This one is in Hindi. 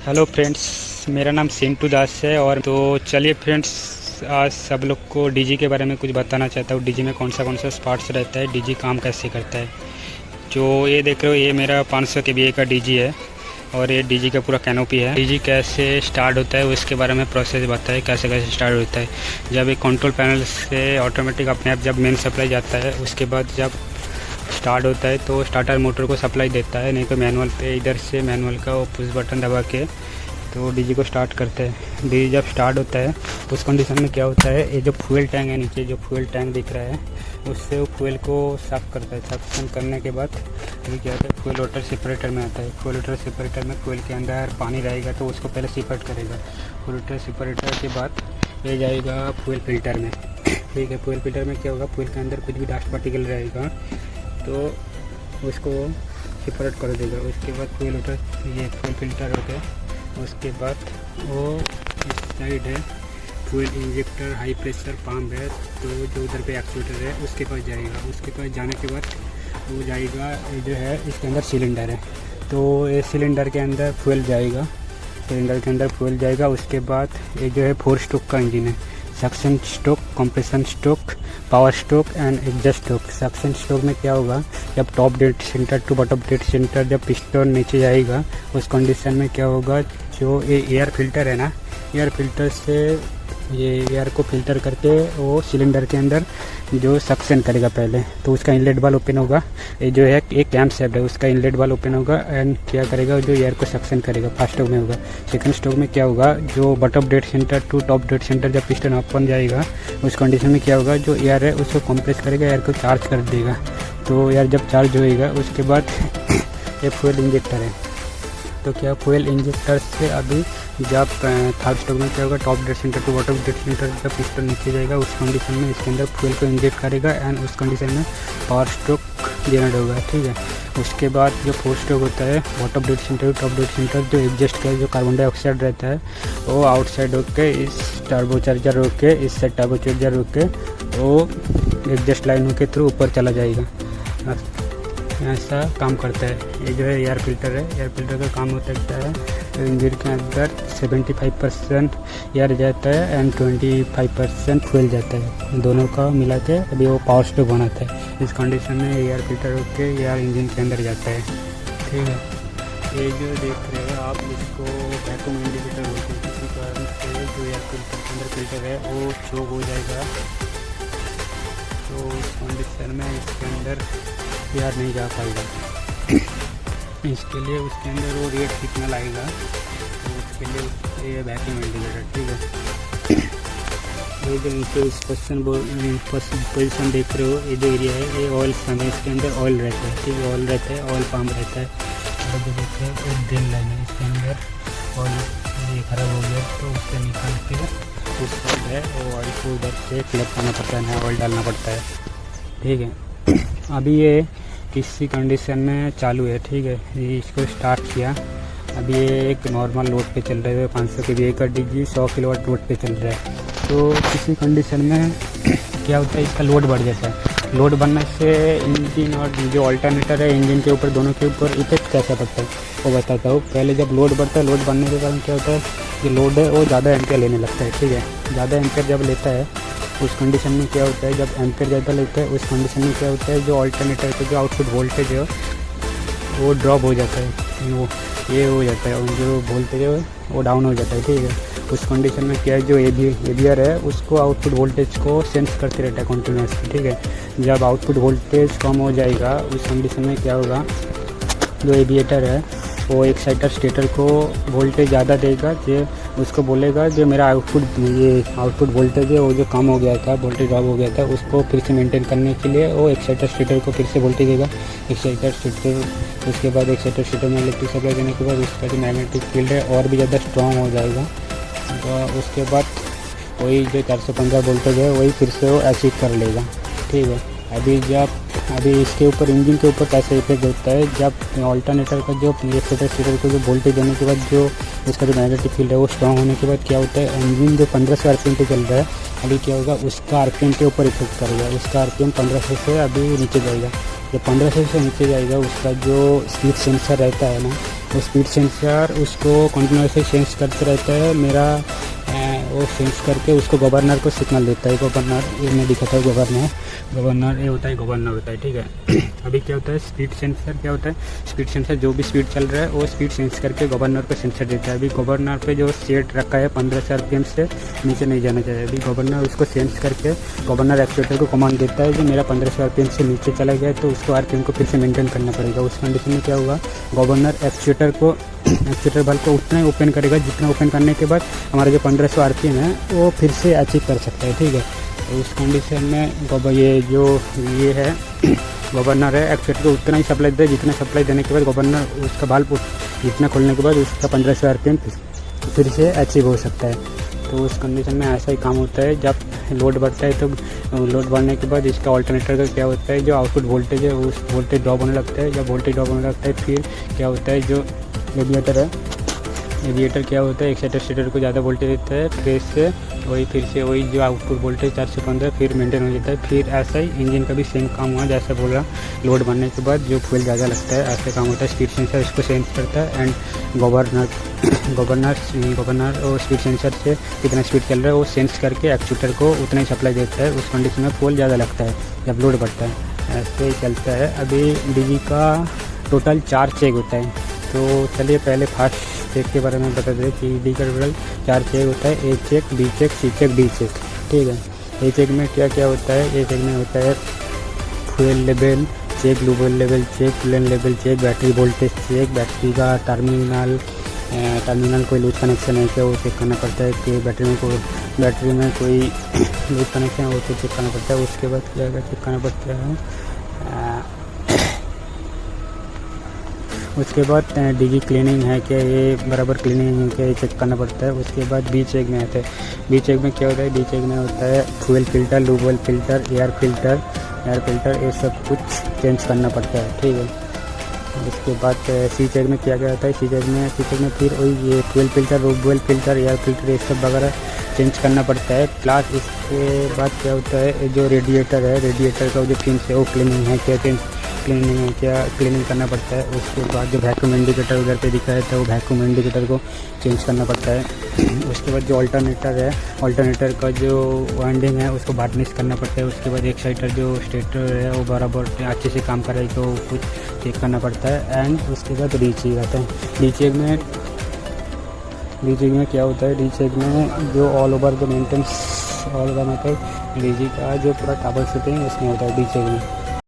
हेलो फ्रेंड्स, मेरा नाम सिंटू दास है। और तो चलिए फ्रेंड्स, आज सब लोग को डीजी के बारे में कुछ बताना चाहता हूँ। डीजी में कौन सा पार्ट्स रहता है, डीजी काम कैसे करता है। जो ये देख रहे हो, ये मेरा 500 kVA का डीजी है और ये डीजी का पूरा कैनोपी है। डीजी कैसे स्टार्ट होता है उसके बारे में प्रोसेस बताए, कैसे कैसे स्टार्ट होता है। जब एक कंट्रोल पैनल से ऑटोमेटिक अपने आप जब मेन सप्लाई जाता है, उसके बाद जब स्टार्ट होता है तो स्टार्टर मोटर को सप्लाई देता है, नहीं तो मैनुअल पे इधर से मैनुअल का वो पुश बटन दबा के तो डीजी को स्टार्ट करते हैं। डीजी जब स्टार्ट होता है उस कंडीशन में क्या होता है, ये जो फ्यूल टैंक है नीचे, जो फ्यूल टैंक दिख रहा है, उससे वो फ्यूल को साफ करता है। सक्शन करने के बाद ये क्या होता है, फ्यूल वाटर सेपरेटर में आता है। फ्यूल वाटर सेपरेटर में फ्यूल के अंदर पानी रहेगा तो उसको पहले सेपरेट करेगा। फ्यूल वाटर सेपरेटर के बाद ये जाएगा फ्यूल फिल्टर में। ठीक है, फ्यूल फिल्टर में क्या होगा, फ्यूल के अंदर कुछ भी डस्ट पार्टिकल रहेगा तो उसको सेपरेट कर देगा। उसके बाद फ्यूल वाटर, ये फ्यूल फिल्टर हो गया। उसके बाद वो इस साइड है fuel injector, high pressure pump है, तो जो उधर पे एक्चुएटर है उसके पास जाएगा। उसके पास जाने के बाद वो जाएगा, ये जो है इसके अंदर सिलेंडर है, तो ये सिलेंडर के अंदर फ्यूल जाएगा। सिलेंडर के अंदर फ्यूल जाएगा। उसके बाद ये जो है 4 स्ट्रोक का इंजन है, suction stroke, compression stroke, power stroke and exhaust stroke. Suction stroke में क्या होगा, जब top dead centre to bottom dead centre जब पिस्टन नीचे जाएगा उस कंडीशन में क्या होगा, जो ये एयर फिल्टर है ना, एयर फिल्टर से ये एयर को फिल्टर करके वो सिलेंडर के अंदर जो सक्शन करेगा पहले, तो उसका इनलेट वाल्व ओपन होगा। ये जो है एक कैम शेप है, उसका इनलेट वाल्व ओपन होगा एंड क्या करेगा, जो एयर को सक्शन करेगा। फर्स्ट स्ट्रोक में होगा। सेकंड स्ट्रोक में क्या होगा, जो bottom dead centre to top dead centre जब पिस्टन ओपन जाएगा उस कंडीशन में क्या होगा, जो एयर है उसको कंप्रेस करेगा, एयर को चार्ज कर देगा। तो एयर जब चार्ज होएगा उसके बाद ये फ्यूल इंजेक्टर है, तो क्या फ्यूल इंजेक्टर से अभी जब थर्ड स्ट्रोक में क्या होगा, top dead centre to bottom dead centre जब पिस्टन नीचे जाएगा उस कंडीशन में इसके अंदर फ्यूल को इंजेक्ट करेगा एंड उस कंडीशन में पावर स्ट्रोक जनरेट होगा। ठीक है, उसके बाद जो 4 स्ट्रोक होता है, bottom dead centre top dead centre, जो एग्जस्ट का जो कार्बन डाइऑक्साइड रहता है वो आउटसाइड होके इस टर्बोचार्जर होके, इससे टर्बोचार्जर होके वो एग्जस्ट लाइन के थ्रू ऊपर चला जाएगा। ऐसा काम करता है। ये जो है एयर फिल्टर है। एयर फिल्टर का काम होता है क्या है, इंजन के अंदर 75% एयर जाता है एंड 25% फ्यूल जाता है, दोनों का मिला के अभी वो पावर स्ट्रोक बनाता है। इस कंडीशन में एयर फिल्टर होकर एयर इंजन के अंदर जाता है। ठीक है, ये जो देख रहे हैं आप, इसको वैक्यूम इंडिकेटर बोलते हैं। किसी कारण से जो एयर फिल्टर के अंदर फिल्टर है वो चोक हो जाएगा, तो इस कंडीशन में इसके अंदर एयर नहीं जा पाएगा। इसके लिए उसके अंदर वो रेड सिग्नल आएगा, तो उसके लिए ये वैक्यूम इंडिकेटर। ठीक है, ये जो नीचे इस पोजिशन देख रहे हो, ये जो एरिया है ये ऑयल सन है, इसके अंदर ऑयल रहता है। ठीक है, ऑयल रहता है, ऑयल पंप रहता है। और जो देखते हैं एक ड्रिल लाइन है, इसके अंदर ऑयल ये खराब हो गया तो उससे निकाल के उस साइड है वो ऑयल को उधर से फिलअप करना पड़ता है, नया ऑयल डालना पड़ता है। ठीक है, अभी ये किसी कंडीशन में चालू है। ठीक है, ये इसको स्टार्ट किया, अभी ये एक नॉर्मल लोड पे चल रहा है। 500 kVA का डीजी 100 किलोवाट लोड पे चल रहा है। तो किसी कंडीशन में क्या होता है, इसका लोड बढ़ जाता है। लोड बढ़ने से इंजन और जो अल्टरनेटर है इंजन के ऊपर, दोनों के ऊपर इफेक्ट कैसा पड़ता है वो बताता हूँ। पहले जब लोड बढ़ता है, लोड बढ़ने के कारण क्या होता है, जो लोड है वो ज़्यादा एम्पियर लेने लगता है। ठीक है, ज़्यादा एम्पियर जब लेता है उस कंडीशन में क्या होता है, जब एम्पियर ज़्यादा लेता है उस कंडीशन में क्या होता है, जो अल्टरनेटर का जो आउटपुट वोल्टेज है वो ड्रॉप हो जाता है, वो ये हो जाता है, और जो वोल्टेज है वो डाउन हो जाता है। ठीक है, उस कंडीशन में क्या है, जो एवियर है उसको आउटपुट वोल्टेज को सेंस करते रहता है कंटिन्यूसली। ठीक है, जब आउटपुट वोल्टेज कम हो जाएगा उस कंडीशन में क्या होगा, जो एविएटर है वो एक्साइटर स्टेटर को वोल्टेज ज़्यादा देगा, जो उसको बोलेगा जो मेरा आउटपुट वोल्टेज है वो जो कम हो गया था, वोल्टेज ड्रॉप हो गया था, उसको फिर से मेंटेन करने के लिए वो एक्साइटर स्टेटर को फिर से वोल्टेज देगा। एक्साइटर स्टेटर, उसके बाद एक्साइटर स्टेटर में इलेक्ट्रिक सप्लाई देने के बाद उसका जो मैग्नेटिक फील्ड है और भी ज़्यादा स्ट्रॉन्ग हो जाएगा। तो उसके बाद वही जो 415 वोल्टेज है वही फिर से वो अचीव कर लेगा। ठीक है, अभी इसके ऊपर, इंजन के ऊपर कैसे इफेक्ट होता है, जब अल्टरनेटर का जो एक्साइटर स्टेटर को जो वोल्टेज देने के बाद जो उसका जो मैग्नेटिक फील्ड है वो स्ट्रॉन्ग होने के बाद क्या होता है, इंजन जो 1500 आरपीएम पे चल रहा है अभी क्या होगा, उसका आरपीएम के ऊपर इफेक्ट करेगा। उसका आरपीएम 1500 से अभी नीचे जाएगा। जब 1500 से नीचे जाएगा उसका जो स्पीड सेंसर रहता है ना, वो स्पीड सेंसर उसको कंटिन्यूसली सेंस करते रहता है। मेरा वो सेंस करके उसको गवर्नर को सिग्नल देता है। गवर्नर ये मैं दिखाता हूँ, गवर्नर ये होता है, गवर्नर होता है, ठीक है। अभी क्या होता है, स्पीड सेंसर क्या होता है, स्पीड सेंसर जो भी स्पीड चल रहा है वो स्पीड सेंस करके गवर्नर को सेंसर देता है। अभी गवर्नर पे जो सेट रखा है 1500 RPM से नीचे नहीं जाना चाहिए। अभी गवर्नर उसको सेंस करके गवर्नर एक्चुएटर को कमांड देता है कि मेरा 1500 RPM से नीचे चला गया तो उसको RPM को फिर से मेंटेन करना पड़ेगा। उस कंडीशन में क्या होगा, गवर्नर एक्चुएटर बल्ब को उतना ही ओपन करेगा जितना ओपन करने के बाद हमारा जो 1500 RPM है वो फिर से अचीव कर सकता है, ठीक है। तो उस कंडीशन में ये है गवर्नर है, एक्चुएटर को उतना ही सप्लाई दे जितना सप्लाई देने के बाद गवर्नर उसका बल्ब जितना खोलने के बाद उसका 1500 RPM फिर से अचीव हो सकता है। तो उस कंडीशन में ऐसा ही काम होता है। जब लोड बढ़ता है तो लोड बढ़ने के बाद इसका ऑल्टरनेटर का क्या होता है, जो आउटपुट वोल्टेज है उस वोल्टेज ड्रॉप होने लगता है। जब वोल्टेज ड्रॉप होने लगता है फिर क्या होता है, जो रेडिएटर क्या होता है, एक्साइटर स्टेटर को ज़्यादा वोल्टेज देता है, फिर से वही जो आउटपुट वोल्टेज 415 फिर मेंटेन हो जाता है। फिर ऐसा ही इंजन का भी सेम काम हुआ, जैसा बोला लोड बढ़ने के बाद जो फ्यूल ज़्यादा लगता है ऐसे काम होता है। स्पीड सेंसर इसको सेंस करता है एंड गवर्नर और स्पीड सेंसर से कितना स्पीड चल रहा है वो सेंस करके एक्चुएटर को उतना ही सप्लाई देता है। उस कंडीशन में फ्यूल ज़्यादा लगता है जब लोड बढ़ता है, ऐसे ही चलता है। अभी डीजी का टोटल 4 चेक होता है। तो चलिए पहले फास्ट चेक के बारे में बता दें कि डी का टोटल 4 चेक होता है, ए चेक, बी चेक, सी चेक, डी चेक, ठीक है। ए चेक में क्या क्या होता है, ए चेक में होता है fuel level check, lube oil level check, coolant level check, battery voltage check, battery का टर्मिनल कोई लूज कनेक्शन है क्या वो चेक करना पड़ता है कि बैटरी में कोई लूज कनेक्शन है वो चेक करना पड़ता है। उसके बाद क्या चेक करना पड़ता है, उसके बाद डीजी क्लीनिंग है क्या, ये बराबर क्लीनिंग है क्या ये चेक करना पड़ता है। उसके बाद बी चेक में आता है, बी चेक में क्या होता है, बी चेक में होता है fuel filter, lube oil filter, air filter ये सब कुछ चेंज करना पड़ता है, ठीक है। उसके बाद सी चेक में क्या क्या होता है, सी चेक में फिर वही ये fuel filter, lube oil filter, air filter ये सब वगैरह चेंज करना पड़ता है। प्लस इसके बाद क्या होता है, जो रेडिएटर है, रेडिएटर का जो पिन है वो क्लीनिंग है क्या क्लीनिंग करना पड़ता है। उसके बाद जो वैक्यूम इंडिकेटर उधर पे दिखाया था वो वैक्यूम इंडिकेटर को चेंज करना पड़ता है। उसके बाद जो ऑल्टरनेटर का जो वाइंडिंग है उसको वार्निश करना पड़ता है। उसके बाद एक्साइटर जो स्टेटर है वो बराबर अच्छे से काम करे तो कुछ चेक करना पड़ता है। एंड उसके बाद रीचेक आता है। रीचेक में क्या होता है, रीचेक में जो ऑल ओवर द मेंटेनेंस मतलब डीजी का जो पूरा ट्रबल शूटिंग उसमें होता है रीचेक में।